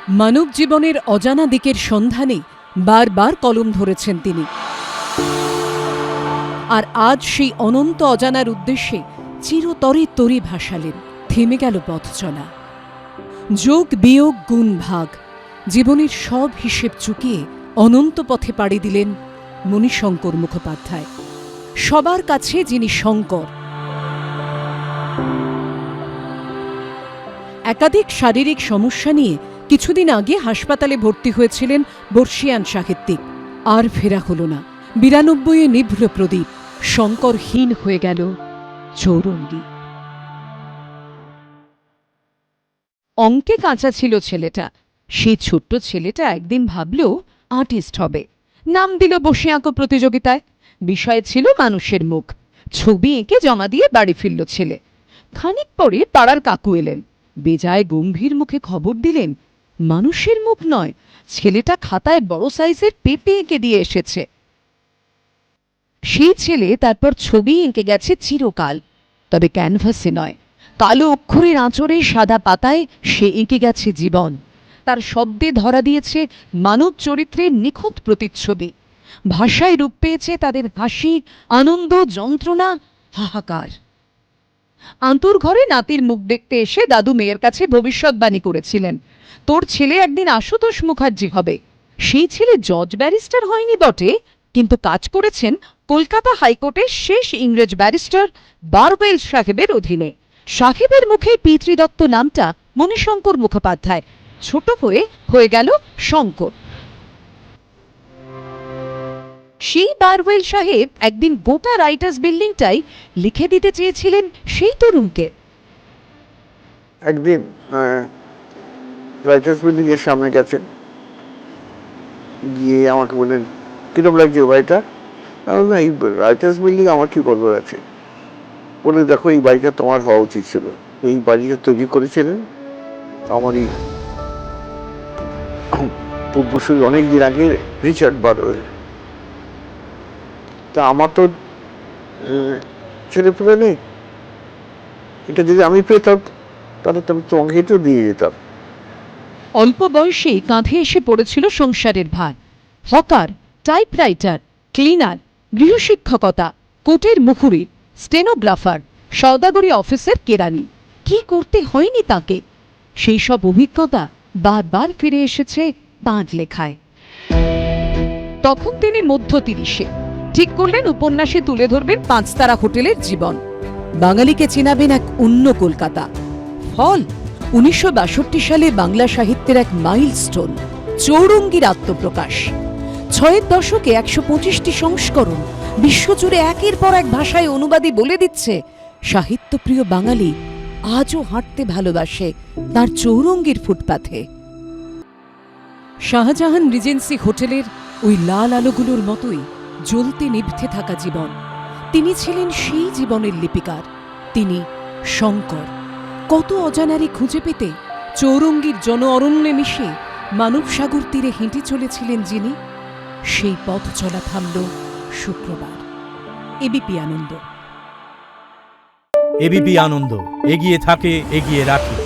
মানব জীবনের অজানা দিকের সন্ধানে বারবার কলম ধরেছেন তিনি। আর আজ সেই অনন্ত অজানার উদ্দেশ্যে চিরতরে তরি ভাসালেন। থেমে গেল পথ চলা। যোগ বিয়োগ গুণ ভাগ জীবনের সব হিসেব চুকিয়ে অনন্ত পথে পাড়ি দিলেন মণিশঙ্কর মুখোপাধ্যায়। সবার কাছে যিনি শঙ্কর। একাধিক শারীরিক সমস্যা নিয়ে কিছুদিন আগে হাসপাতালে ভর্তি হয়েছিলেন বর্ষিয়ান সাহিত্যিক। আর ফেরা হল না। ৯২ নিভ্র প্রদীপ। শঙ্করহীন হয়ে গেল চৌরঙ্গী। অঙ্কে কাঁচা ছিল ছেলেটা। সেই ছোট্ট ছেলেটা একদিন ভাবল আর্টিস্ট হবে। নাম দিল বসে আঁকো প্রতিযোগিতায়। বিষয় ছিল মানুষের মুখ। ছবি এঁকে জমা দিয়ে বাড়ি ফিরল ছেলে। খানিক পরে পাড়ার কাকু এলেন। বেজায় গম্ভীর মুখে খবর দিলেন, মানুষের মুখ নয়, ছেলেটা খাতায় বড় সাইজের পেঁপে এঁকে দিয়ে এসেছে। সেই ছেলে তারপর ছবি এঁকে গেছে চিরকাল, তবে ক্যানভাসে নয়, কালো অক্ষরের আঁচড়ে সাদা পাতায় সে এঁকে গেছে জীবন। তার শব্দে ধরা দিয়েছে মানব চরিত্রের নিখুঁত প্রতিচ্ছবি। ভাষায় রূপ পেয়েছে তাদের হাসি, আনন্দ, যন্ত্রণা, হাহাকার। আন্তুর ঘরে নাতির মুখ দেখতে এসে দাদু মেয়ের কাছে ভবিষ্যৎবাণী করেছিলেন, তোর ছেলে একদিন আশুতোষ মুখার্জি হবে। সেই ছেলে জজ ব্যারিস্টার হয়নি বটে, কিন্তু কাজ করেছেন কলকাতা হাইকোর্টের শেষ ইংরেজ ব্যারিস্টার বারওয়েল সাহেবের অধীনে। সাহেবের মুখে পিতৃদত্ত নামটা মণিশঙ্কর মুখোপাধ্যায়। ছোট হয়ে গেল শঙ্কর। সেই বারওয়েল সাহেব একদিন গোটা রাইটার্স বিল্ডিংটাই লিখে দিতে চেয়েছিলেন সেই তরুণকে। একদিন রাইটার্স বিল্ডিং এর সামনে গেছেন, গিয়ে আমাকে বললেন, কিরম লাগছে বাড়িটা? না, এই রাইটার্স বিল্ডিং আমার কি করবার আছে? বলে, দেখো, এই বাড়িটা তোমার হওয়া উচিত ছিল। এই বাড়িটা তৈরি করেছিলেন আমারই পূর্বসূরি অনেক দিন আগে রিচার্ড বারওয়েল। তা আমার তো ছেলে পেলে নেই, এটা যদি আমি পেতাম তাহলে তো আমি তোমাকে তো দিয়ে যেতাম। অল্প বয়সেই কাঁধে এসে পড়েছিল সংসারের ভার। হকার, টাইপরাইটার, ক্লিনার, গৃহশিক্ষকতা, কোর্টের মুখুরি, স্টেনোগ্রাফার, সওদাগরি অফিসের কেরানি। কি করতে হয়নি তাকে? সেই সব অভিজ্ঞতা বারবার ফিরে এসেছে তাঁর লেখায়। তখন তিনি মধ্য ৩০-এ। ঠিক করলেন উপন্যাসে তুলে ধরবেন ৫ তারা হোটেলের জীবন। বাঙালিকে চেনাবেন এক অন্য কলকাতা। ফল ১৯৬২ সালে বাংলা সাহিত্যের এক মাইলস্টোন, চৌরঙ্গীর আত্মপ্রকাশ। ৬-এর দশকে ১২৫টি সংস্করণ বিশ্বজুড়ে একের পর এক ভাষায় অনুবাদী বলে দিচ্ছে, সাহিত্যপ্রিয় বাঙালি আজও হাঁটতে ভালোবাসে তার চৌরঙ্গীর ফুটপাথে। শাহজাহান রিজেন্সি হোটেলের ওই লাল আলোগুলোর মতোই জ্বলতে নিভতে থাকা জীবন। তিনি ছিলেন সেই জীবনের লিপিকার। তিনি শঙ্কর। কত অজানারে খুঁজে পেতে চৌরঙ্গীর জন অরণ্যে মিশে মানব সাগর তীরে হেঁটে চলেছিলেন যিনি, সেই পথ চলা থামল শুক্রবার। এবিপি আনন্দ। এবিপি আনন্দ এগিয়ে থাকে, এগিয়ে রাখে।